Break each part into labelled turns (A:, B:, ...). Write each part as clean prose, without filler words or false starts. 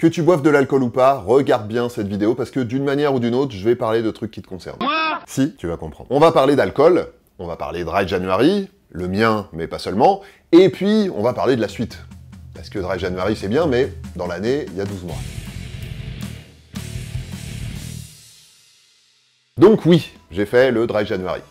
A: Que tu boives de l'alcool ou pas, regarde bien cette vidéo parce que d'une manière ou d'une autre, je vais parler de trucs qui te concernent. Si, tu vas comprendre. On va parler d'alcool, on va parler Dry January, le mien, mais pas seulement, et puis on va parler de la suite. Parce que Dry January c'est bien, mais dans l'année, il y a 12 mois. Donc oui, j'ai fait le Dry January.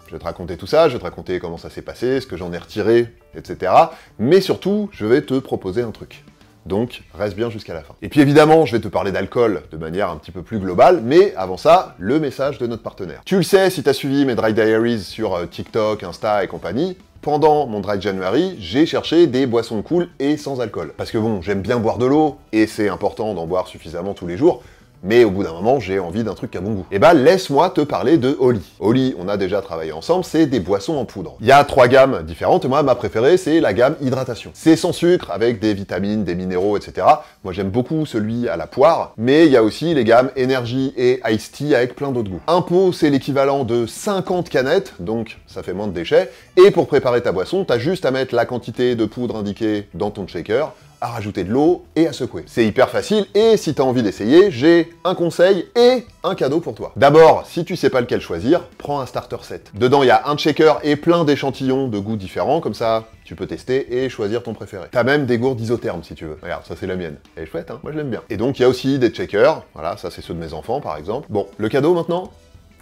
A: Je vais te raconter tout ça, je vais te raconter comment ça s'est passé, ce que j'en ai retiré, etc. Mais surtout, je vais te proposer un truc. Donc, reste bien jusqu'à la fin. Et puis évidemment, je vais te parler d'alcool de manière un petit peu plus globale, mais avant ça, le message de notre partenaire. Tu le sais, si t'as suivi mes Dry Diaries sur TikTok, Insta et compagnie, pendant mon Dry January, j'ai cherché des boissons cool et sans alcool. Parce que bon, j'aime bien boire de l'eau, et c'est important d'en boire suffisamment tous les jours, mais au bout d'un moment, j'ai envie d'un truc à bon goût. Et bah, laisse-moi te parler de Oli. Oli, on a déjà travaillé ensemble, c'est des boissons en poudre. Il y a 3 gammes différentes, et moi, ma préférée, c'est la gamme hydratation. C'est sans sucre, avec des vitamines, des minéraux, etc. Moi, j'aime beaucoup celui à la poire, mais il y a aussi les gammes Energy et Ice Tea avec plein d'autres goûts. Un pot, c'est l'équivalent de 50 canettes, donc ça fait moins de déchets, et pour préparer ta boisson, t'as juste à mettre la quantité de poudre indiquée dans ton shaker, à rajouter de l'eau et à secouer. C'est hyper facile, et si t'as envie d'essayer, j'ai un conseil et un cadeau pour toi. D'abord, si tu sais pas lequel choisir, prends un starter set. Dedans, il y a un shaker et plein d'échantillons de goûts différents, comme ça, tu peux tester et choisir ton préféré. T'as même des gourdes isothermes si tu veux. Regarde, ça c'est la mienne. Elle est chouette, hein? Moi je l'aime bien. Et donc, il y a aussi des shakers. Voilà, ça c'est ceux de mes enfants par exemple. Bon, le cadeau maintenant?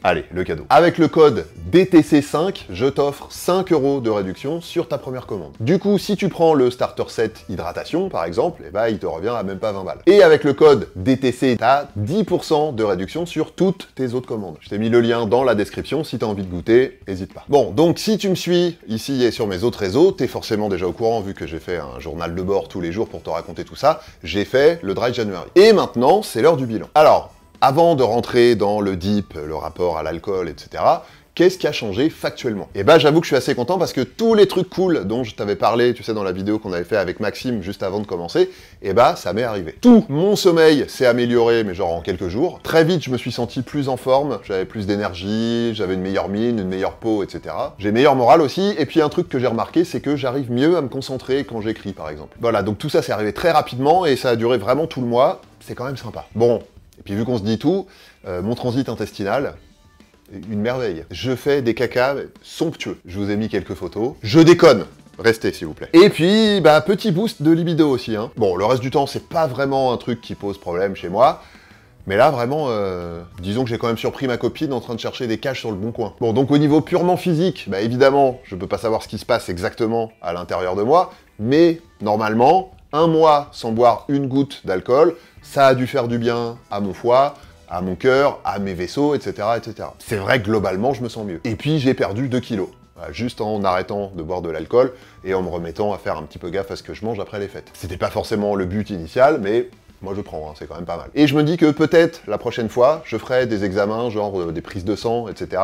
A: Allez, le cadeau. Avec le code DTC5, je t'offre 5 € de réduction sur ta première commande. Du coup, si tu prends le starter set hydratation, par exemple, eh ben, il te revient à même pas 20 balles. Et avec le code DTC, t'as 10% de réduction sur toutes tes autres commandes. Je t'ai mis le lien dans la description, si t'as envie de goûter, n'hésite pas. Bon, donc si tu me suis ici et sur mes autres réseaux, t'es forcément déjà au courant, vu que j'ai fait un journal de bord tous les jours pour te raconter tout ça, j'ai fait le Dry January. Et maintenant, c'est l'heure du bilan. Alors, avant de rentrer dans le deep, le rapport à l'alcool, etc., qu'est-ce qui a changé factuellement? Et bah j'avoue que je suis assez content parce que tous les trucs cool dont je t'avais parlé, tu sais, dans la vidéo qu'on avait fait avec Maxime juste avant de commencer, et bah ça m'est arrivé. Tout mon sommeil s'est amélioré, mais genre en quelques jours. Très vite, je me suis senti plus en forme, j'avais plus d'énergie, j'avais une meilleure mine, une meilleure peau, etc. J'ai meilleur moral aussi, et puis un truc que j'ai remarqué, c'est que j'arrive mieux à me concentrer quand j'écris, par exemple. Voilà, donc tout ça s'est arrivé très rapidement, et ça a duré vraiment tout le mois, c'est quand même sympa. Bon. Et puis vu qu'on se dit tout, mon transit intestinal, une merveille. Je fais des cacas somptueux. Je vous ai mis quelques photos. Je déconne. Restez s'il vous plaît. Et puis, bah, petit boost de libido aussi. Hein. Bon, le reste du temps, c'est pas vraiment un truc qui pose problème chez moi. Mais là, vraiment, disons que j'ai quand même surpris ma copine en train de chercher des caches sur le bon coin. Bon, donc au niveau purement physique, bah évidemment, je peux pas savoir ce qui se passe exactement à l'intérieur de moi, mais normalement, un mois sans boire une goutte d'alcool, ça a dû faire du bien à mon foie, à mon cœur, à mes vaisseaux, etc., etc. C'est vrai que globalement, je me sens mieux. Et puis, j'ai perdu 2 kilos. Voilà, juste en arrêtant de boire de l'alcool et en me remettant à faire un petit peu gaffe à ce que je mange après les fêtes. C'était pas forcément le but initial, mais moi je prends, hein, c'est quand même pas mal. Et je me dis que peut-être, la prochaine fois, je ferai des examens, genre des prises de sang, etc.,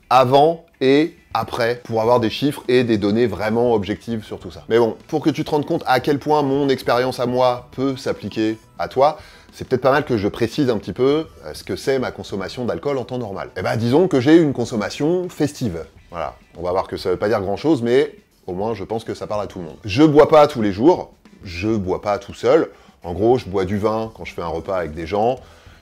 A: avant et après, pour avoir des chiffres et des données vraiment objectives sur tout ça. Mais bon, pour que tu te rendes compte à quel point mon expérience à moi peut s'appliquer à toi, c'est peut-être pas mal que je précise un petit peu ce que c'est ma consommation d'alcool en temps normal. Eh ben, disons que j'ai une consommation festive. Voilà, on va voir que ça veut pas dire grand-chose, mais au moins je pense que ça parle à tout le monde. Je bois pas tous les jours, je bois pas tout seul. En gros, je bois du vin quand je fais un repas avec des gens,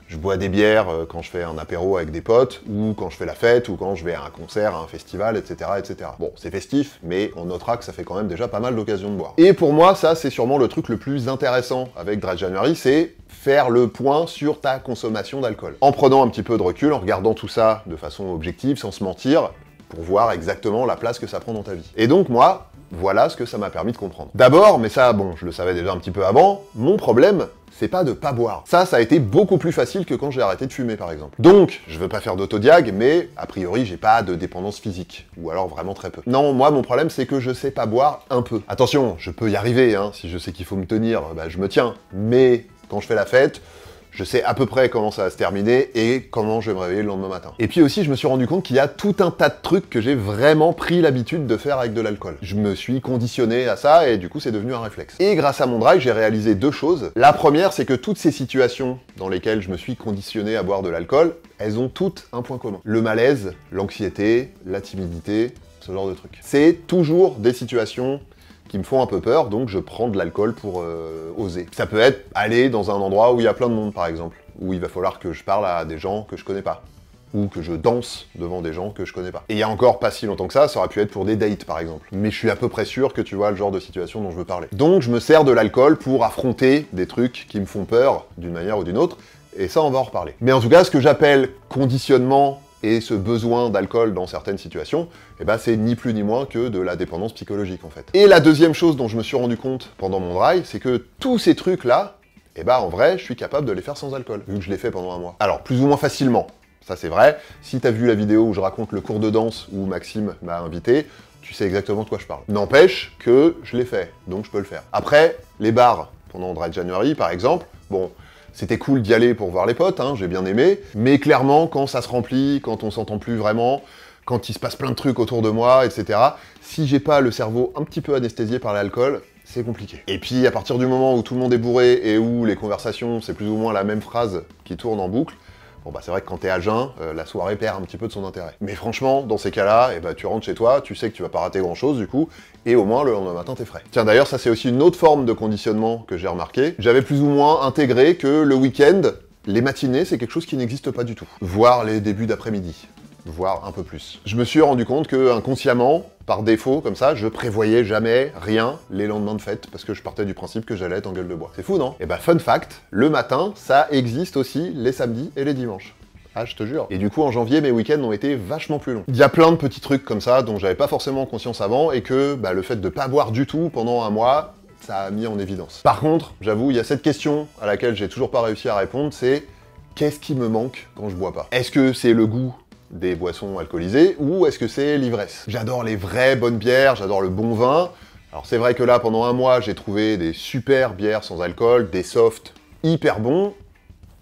A: je bois des bières quand je fais un apéro avec des potes, ou quand je fais la fête, ou quand je vais à un concert, à un festival, etc., etc. Bon, c'est festif, mais on notera que ça fait quand même déjà pas mal d'occasions de boire. Et pour moi, ça, c'est sûrement le truc le plus intéressant avec Dry January, c'est faire le point sur ta consommation d'alcool. En prenant un petit peu de recul, en regardant tout ça de façon objective, sans se mentir, pour voir exactement la place que ça prend dans ta vie. Et donc moi, voilà ce que ça m'a permis de comprendre. D'abord, mais ça, bon, je le savais déjà un petit peu avant, mon problème, c'est pas de pas boire. Ça a été beaucoup plus facile que quand j'ai arrêté de fumer, par exemple. Donc, je veux pas faire d'autodiag, mais a priori, j'ai pas de dépendance physique. Ou alors vraiment très peu. Non, moi, mon problème, c'est que je sais pas boire un peu. Attention, je peux y arriver, hein. Si je sais qu'il faut me tenir, bah, je me tiens. Mais quand je fais la fête, je sais à peu près comment ça va se terminer et comment je vais me réveiller le lendemain matin. Et puis aussi, je me suis rendu compte qu'il y a tout un tas de trucs que j'ai vraiment pris l'habitude de faire avec de l'alcool. Je me suis conditionné à ça et du coup, c'est devenu un réflexe. Et grâce à mon drive, j'ai réalisé 2 choses. La première, c'est que toutes ces situations dans lesquelles je me suis conditionné à boire de l'alcool, elles ont toutes un point commun. Le malaise, l'anxiété, la timidité, ce genre de trucs. C'est toujours des situations qui me font un peu peur, donc je prends de l'alcool pour oser. Ça peut être aller dans un endroit où il y a plein de monde, par exemple, où il va falloir que je parle à des gens que je connais pas, ou que je danse devant des gens que je connais pas. Et il y a encore pas si longtemps que ça aurait pu être pour des dates, par exemple. Mais je suis à peu près sûr que tu vois le genre de situation dont je veux parler. Donc je me sers de l'alcool pour affronter des trucs qui me font peur, d'une manière ou d'une autre, et ça, on va en reparler. Mais en tout cas, ce que j'appelle conditionnement et ce besoin d'alcool dans certaines situations, eh ben, c'est ni plus ni moins que de la dépendance psychologique, en fait. Et la deuxième chose dont je me suis rendu compte pendant mon dry, c'est que tous ces trucs-là, eh ben, en vrai, je suis capable de les faire sans alcool, vu que je l'ai fait pendant un mois. Alors, plus ou moins facilement, ça c'est vrai. Si t'as vu la vidéo où je raconte le cours de danse où Maxime m'a invité, tu sais exactement de quoi je parle. N'empêche que je l'ai fait, donc je peux le faire. Après, les bars, pendant Dry January, par exemple, bon... C'était cool d'y aller pour voir les potes, hein, j'ai bien aimé, mais clairement, quand ça se remplit, quand on s'entend plus vraiment, quand il se passe plein de trucs autour de moi, etc., si j'ai pas le cerveau un petit peu anesthésié par l'alcool, c'est compliqué. Et puis, à partir du moment où tout le monde est bourré et où les conversations, c'est plus ou moins la même phrase qui tourne en boucle, bon bah c'est vrai que quand t'es à jeun, la soirée perd un petit peu de son intérêt. Mais franchement, dans ces cas-là, eh ben, tu rentres chez toi, tu sais que tu vas pas rater grand-chose du coup, et au moins le lendemain matin t'es frais. Tiens d'ailleurs, ça c'est aussi une autre forme de conditionnement que j'ai remarqué. J'avais plus ou moins intégré que le week-end, les matinées, c'est quelque chose qui n'existe pas du tout. Voire les débuts d'après-midi. Voire un peu plus. Je me suis rendu compte que inconsciemment, par défaut, comme ça, je prévoyais jamais rien les lendemains de fête, parce que je partais du principe que j'allais être en gueule de bois. C'est fou, non? Et bah, fun fact, le matin, ça existe aussi les samedis et les dimanches. Ah, je te jure. Et du coup, en janvier, mes week-ends ont été vachement plus longs. Il y a plein de petits trucs comme ça, dont j'avais pas forcément conscience avant, et que bah, le fait de pas boire du tout pendant un mois, ça a mis en évidence. Par contre, j'avoue, il y a cette question à laquelle j'ai toujours pas réussi à répondre, c'est qu'est-ce qui me manque quand je bois pas? Est-ce que c'est le goût des boissons alcoolisées, ou est-ce que c'est l'ivresse? J'adore les vraies bonnes bières, j'adore le bon vin. Alors c'est vrai que là, pendant un mois, j'ai trouvé des super bières sans alcool, des softs hyper bons,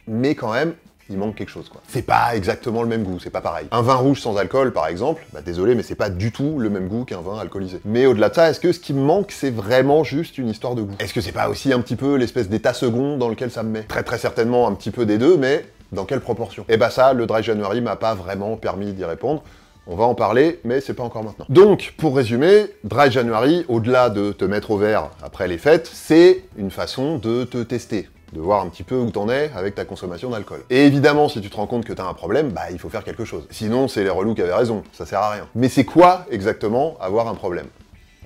A: mais quand même, il manque quelque chose, quoi. C'est pas exactement le même goût, c'est pas pareil. Un vin rouge sans alcool, par exemple, bah désolé, mais c'est pas du tout le même goût qu'un vin alcoolisé. Mais au-delà de ça, est-ce que ce qui me manque, c'est vraiment juste une histoire de goût? Est-ce que c'est pas aussi un petit peu l'espèce d'état second dans lequel ça me met? Très certainement un petit peu des deux, mais dans quelle proportion? Et bah ça, le Dry January m'a pas vraiment permis d'y répondre. On va en parler, mais c'est pas encore maintenant. Donc, pour résumer, Dry January, au-delà de te mettre au vert après les fêtes, c'est une façon de te tester, de voir un petit peu où t'en es avec ta consommation d'alcool. Et évidemment, si tu te rends compte que t'as un problème, bah il faut faire quelque chose. Sinon, c'est les relous qui avaient raison, ça sert à rien. Mais c'est quoi exactement avoir un problème?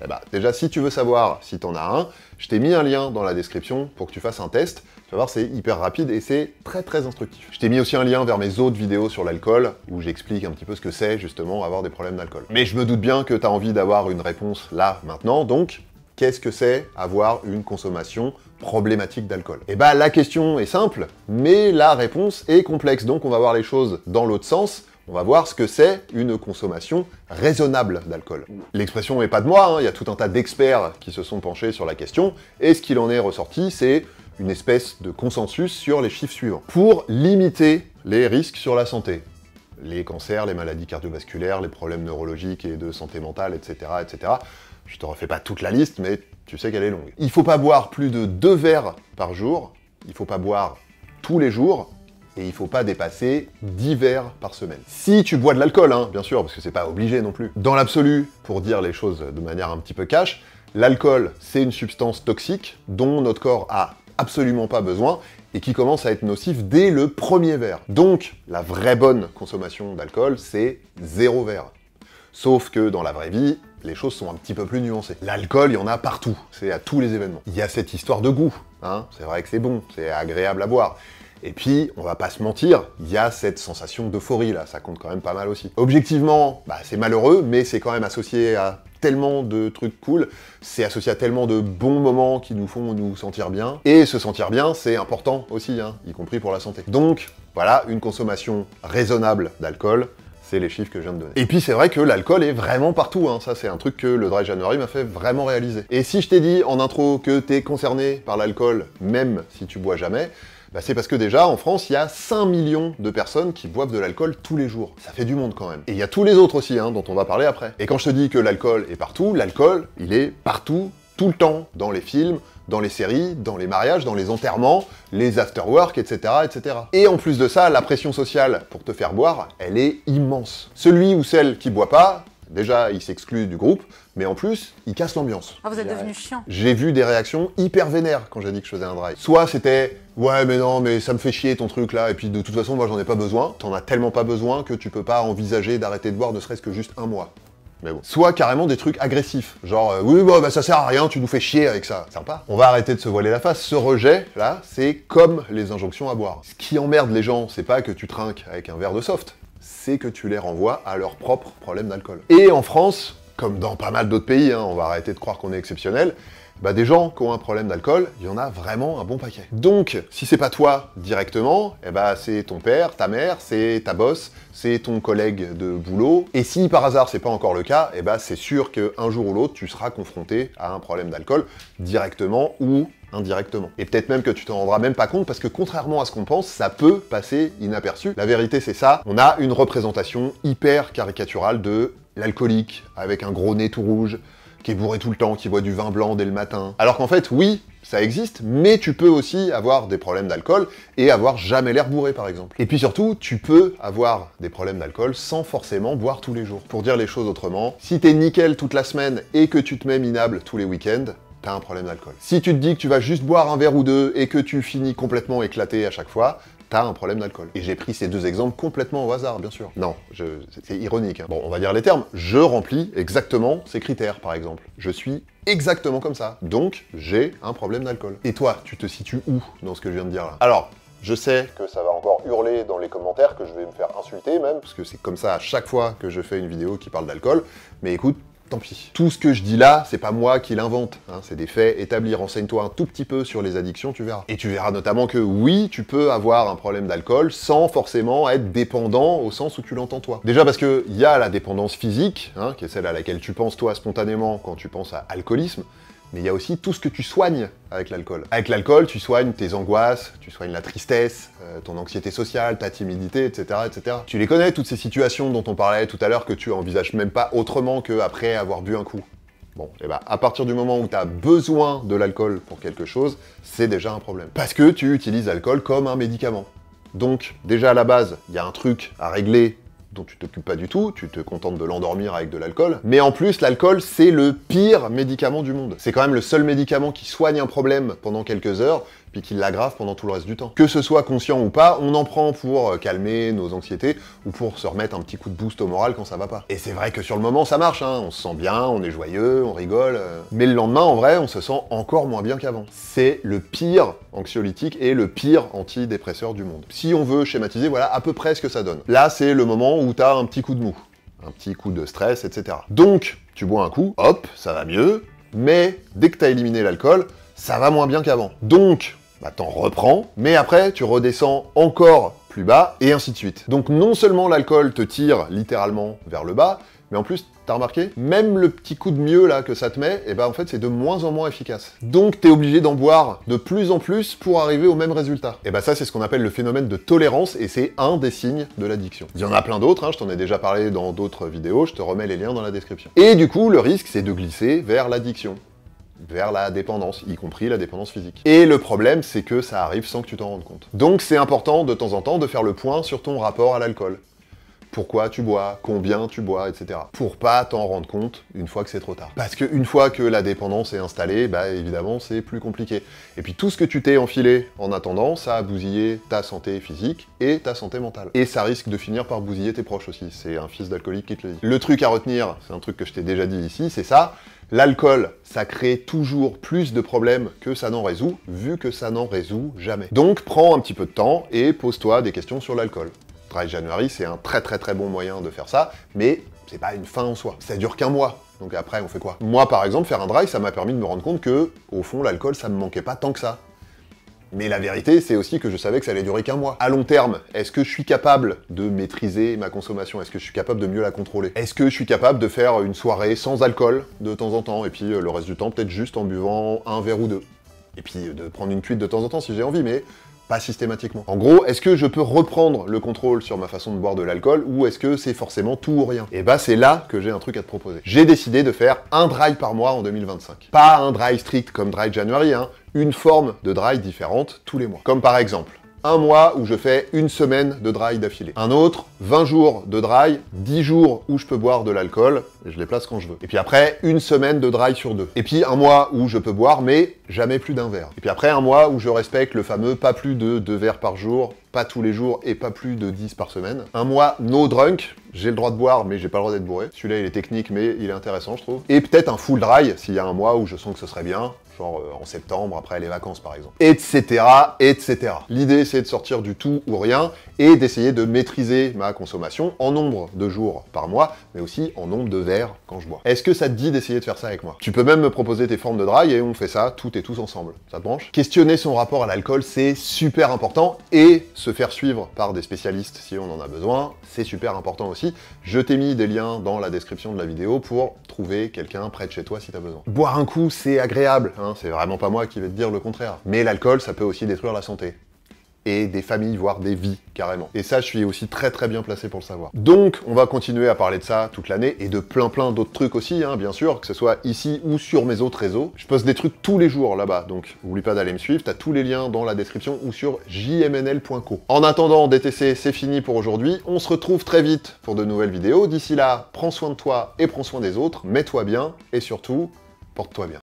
A: Eh bah, déjà, si tu veux savoir si t'en as un, je t'ai mis un lien dans la description pour que tu fasses un test. Tu vas voir, c'est hyper rapide et c'est très instructif. Je t'ai mis aussi un lien vers mes autres vidéos sur l'alcool, où j'explique un petit peu ce que c'est, justement, avoir des problèmes d'alcool. Mais je me doute bien que t'as envie d'avoir une réponse là, maintenant, donc, qu'est-ce que c'est avoir une consommation problématique d'alcool? Et bah, la question est simple, mais la réponse est complexe, donc on va voir les choses dans l'autre sens. On va voir ce que c'est une consommation raisonnable d'alcool. L'expression n'est pas de moi, hein, il y a tout un tas d'experts qui se sont penchés sur la question, et ce qu'il en est ressorti, c'est une espèce de consensus sur les chiffres suivants. Pour limiter les risques sur la santé, les cancers, les maladies cardiovasculaires, les problèmes neurologiques et de santé mentale, etc., etc., je te refais pas toute la liste, mais tu sais qu'elle est longue. Il faut pas boire plus de 2 verres par jour, il faut pas boire tous les jours, et il faut pas dépasser 10 verres par semaine. Si tu bois de l'alcool, hein, bien sûr, parce que c'est pas obligé non plus. Dans l'absolu, pour dire les choses de manière un petit peu cash, l'alcool, c'est une substance toxique dont notre corps a absolument pas besoin et qui commence à être nocif dès le premier verre. Donc, la vraie bonne consommation d'alcool, c'est 0 verre. Sauf que dans la vraie vie, les choses sont un petit peu plus nuancées. L'alcool, il y en a partout, c'est à tous les événements. Il y a cette histoire de goût, hein, c'est vrai que c'est bon, c'est agréable à boire. Et puis, on va pas se mentir, il y a cette sensation d'euphorie là, ça compte quand même pas mal aussi. Objectivement, bah, c'est malheureux, mais c'est quand même associé à tellement de trucs cool, c'est associé à tellement de bons moments qui nous font nous sentir bien. Et se sentir bien, c'est important aussi, hein, y compris pour la santé. Donc, voilà, une consommation raisonnable d'alcool, c'est les chiffres que je viens de donner. Et puis c'est vrai que l'alcool est vraiment partout, hein. Ça c'est un truc que le Dry January m'a fait vraiment réaliser. Et si je t'ai dit en intro que t'es concerné par l'alcool, même si tu bois jamais, bah c'est parce que déjà, en France, il y a 5 millions de personnes qui boivent de l'alcool tous les jours. Ça fait du monde quand même. Et il y a tous les autres aussi, hein, dont on va parler après. Et quand je te dis que l'alcool est partout, l'alcool, il est partout, tout le temps, dans les films, dans les séries, dans les mariages, dans les enterrements, les afterwork, etc., etc. Et en plus de ça, la pression sociale pour te faire boire, elle est immense. Celui ou celle qui boit pas, Déjà, il s'exclut du groupe, mais en plus, il casse l'ambiance.
B: Ah, vous êtes devenu chiant.
A: J'ai vu des réactions hyper vénères quand j'ai dit que je faisais un dry. Soit c'était « Ouais, mais non, mais ça me fait chier ton truc là, et puis de toute façon, moi j'en ai pas besoin. » T'en as tellement pas besoin que tu peux pas envisager d'arrêter de boire ne serait-ce que juste un mois. Mais bon. Soit carrément des trucs agressifs, genre oui, bah ça sert à rien, tu nous fais chier avec ça. Sympa. On va arrêter de se voiler la face. Ce rejet, là, c'est comme les injonctions à boire. Ce qui emmerde les gens, c'est pas que tu trinques avec un verre de soft, c'est que tu les renvoies à leur propre problème d'alcool. Et en France, comme dans pas mal d'autres pays, hein, on va arrêter de croire qu'on est exceptionnel, bah des gens qui ont un problème d'alcool, il y en a vraiment un bon paquet. Donc, si c'est pas toi directement, eh bah c'est ton père, ta mère, c'est ta boss, c'est ton collègue de boulot. Et si par hasard c'est pas encore le cas, eh bah c'est sûr qu'un jour ou l'autre, tu seras confronté à un problème d'alcool, directement ou indirectement. Et peut-être même que tu t'en rendras même pas compte, parce que contrairement à ce qu'on pense, ça peut passer inaperçu. La vérité c'est ça, on a une représentation hyper caricaturale de l'alcoolique, avec un gros nez tout rouge, qui est bourré tout le temps, qui boit du vin blanc dès le matin. Alors qu'en fait, oui, ça existe, mais tu peux aussi avoir des problèmes d'alcool et avoir jamais l'air bourré, par exemple. Et puis surtout, tu peux avoir des problèmes d'alcool sans forcément boire tous les jours. Pour dire les choses autrement, si t'es nickel toute la semaine et que tu te mets minable tous les week-ends, t'as un problème d'alcool. Si tu te dis que tu vas juste boire un verre ou deux et que tu finis complètement éclaté à chaque fois, t'as un problème d'alcool. Et j'ai pris ces deux exemples complètement au hasard, bien sûr. Non, c'est ironique. Hein. Bon, on va dire les termes. Je remplis exactement ces critères, par exemple. Je suis exactement comme ça. Donc, j'ai un problème d'alcool. Et toi, tu te situes où dans ce que je viens de dire là? Alors, je sais que ça va encore hurler dans les commentaires, que je vais me faire insulter même, parce que c'est comme ça à chaque fois que je fais une vidéo qui parle d'alcool. Mais écoute, tant pis. Tout ce que je dis là, c'est pas moi qui l'invente, hein, c'est des faits établis. Renseigne-toi un tout petit peu sur les addictions, tu verras. Et tu verras notamment que oui, tu peux avoir un problème d'alcool sans forcément être dépendant au sens où tu l'entends toi. Déjà parce que il y a la dépendance physique, hein, qui est celle à laquelle tu penses toi spontanément quand tu penses à alcoolisme, mais il y a aussi tout ce que tu soignes avec l'alcool. Avec l'alcool, tu soignes tes angoisses, tu soignes la tristesse, ton anxiété sociale, ta timidité, etc., etc. Tu les connais, toutes ces situations dont on parlait tout à l'heure que tu envisages même pas autrement qu'après avoir bu un coup. Bon, et bah, à partir du moment où tu as besoin de l'alcool pour quelque chose, c'est déjà un problème. Parce que tu utilises l'alcool comme un médicament. Donc, déjà à la base, il y a un truc à régler dont tu t'occupes pas du tout, tu te contentes de l'endormir avec de l'alcool. Mais en plus, l'alcool, c'est le pire médicament du monde. C'est quand même le seul médicament qui soigne un problème pendant quelques heures, puis qui l'aggrave pendant tout le reste du temps. Que ce soit conscient ou pas, on en prend pour calmer nos anxiétés, ou pour se remettre un petit coup de boost au moral quand ça va pas. Et c'est vrai que sur le moment, ça marche, hein. On se sent bien, on est joyeux, on rigole. Mais le lendemain, en vrai, on se sent encore moins bien qu'avant. C'est le pire anxiolytique et le pire antidépresseur du monde. Si on veut schématiser, voilà à peu près ce que ça donne. Là, c'est le moment où t'as un petit coup de mou, un petit coup de stress, etc. Donc, tu bois un coup, hop, ça va mieux, mais dès que t'as éliminé l'alcool, ça va moins bien qu'avant. Donc, bah t'en reprends, mais après, tu redescends encore plus bas, et ainsi de suite. Donc non seulement l'alcool te tire littéralement vers le bas, mais en plus, t'as remarqué, même le petit coup de mieux là que ça te met, et bah en fait c'est de moins en moins efficace. Donc t'es obligé d'en boire de plus en plus pour arriver au même résultat. Et bah ça c'est ce qu'on appelle le phénomène de tolérance, et c'est un des signes de l'addiction. Il y en a plein d'autres, hein, je t'en ai déjà parlé dans d'autres vidéos, je te remets les liens dans la description. Et du coup, le risque c'est de glisser vers l'addiction, vers la dépendance, y compris la dépendance physique. Et le problème, c'est que ça arrive sans que tu t'en rendes compte. Donc c'est important de temps en temps de faire le point sur ton rapport à l'alcool. Pourquoi tu bois, combien tu bois, etc. Pour pas t'en rendre compte une fois que c'est trop tard. Parce qu'une fois que la dépendance est installée, bah évidemment c'est plus compliqué. Et puis tout ce que tu t'es enfilé en attendant, ça a bousillé ta santé physique et ta santé mentale. Et ça risque de finir par bousiller tes proches aussi, c'est un fils d'alcoolique qui te le dit. Le truc à retenir, c'est un truc que je t'ai déjà dit ici, c'est ça. L'alcool, ça crée toujours plus de problèmes que ça n'en résout, vu que ça n'en résout jamais. Donc prends un petit peu de temps et pose-toi des questions sur l'alcool. Dry January, c'est un très bon moyen de faire ça, mais c'est pas une fin en soi. Ça dure qu'un mois, donc après on fait quoi? Moi par exemple, faire un dry, ça m'a permis de me rendre compte que, au fond, l'alcool, ça me manquait pas tant que ça. Mais la vérité, c'est aussi que je savais que ça allait durer qu'un mois. À long terme, est-ce que je suis capable de maîtriser ma consommation? Est-ce que je suis capable de mieux la contrôler? Est-ce que je suis capable de faire une soirée sans alcool de temps en temps, et puis le reste du temps, peut-être juste en buvant un verre ou deux? Et puis de prendre une cuite de temps en temps si j'ai envie, mais pas systématiquement. En gros, est-ce que je peux reprendre le contrôle sur ma façon de boire de l'alcool, ou est-ce que c'est forcément tout ou rien? Et bah c'est là que j'ai un truc à te proposer. J'ai décidé de faire un dry par mois en 2025. Pas un dry strict comme Dry January, hein, une forme de dry différente tous les mois. Comme par exemple, un mois où je fais une semaine de dry d'affilée. Un autre, 20 jours de dry, 10 jours où je peux boire de l'alcool, et je les place quand je veux. Et puis après, une semaine de dry sur 2. Et puis un mois où je peux boire, mais jamais plus d'un verre. Et puis après, un mois où je respecte le fameux pas plus de 2 verres par jour, pas tous les jours et pas plus de 10 par semaine. Un mois no drunk, j'ai le droit de boire mais j'ai pas le droit d'être bourré. Celui-là il est technique mais il est intéressant je trouve. Et peut-être un full dry s'il y a un mois où je sens que ce serait bien, genre en septembre après les vacances par exemple. Etc. etc. L'idée c'est de sortir du tout ou rien et d'essayer de maîtriser ma consommation en nombre de jours par mois, mais aussi en nombre de verres quand je bois. Est-ce que ça te dit d'essayer de faire ça avec moi? Tu peux même me proposer tes formes de dry et on fait ça toutes et tous ensemble. Ça te branche? Questionner son rapport à l'alcool, c'est super important et se faire suivre par des spécialistes si on en a besoin, c'est super important aussi. Je t'ai mis des liens dans la description de la vidéo pour trouver quelqu'un près de chez toi si t'as besoin. Boire un coup, c'est agréable, hein, c'est vraiment pas moi qui vais te dire le contraire. Mais l'alcool, ça peut aussi détruire la santé. Et des familles, voire des vies, carrément. Et ça, je suis aussi très bien placé pour le savoir. Donc, on va continuer à parler de ça toute l'année, et de plein d'autres trucs aussi, hein, bien sûr, que ce soit ici ou sur mes autres réseaux. Je poste des trucs tous les jours là-bas, donc oublie pas d'aller me suivre, t'as tous les liens dans la description ou sur jmnl.co. En attendant, DTC, c'est fini pour aujourd'hui, on se retrouve très vite pour de nouvelles vidéos. D'ici là, prends soin de toi et prends soin des autres, mets-toi bien, et surtout, porte-toi bien.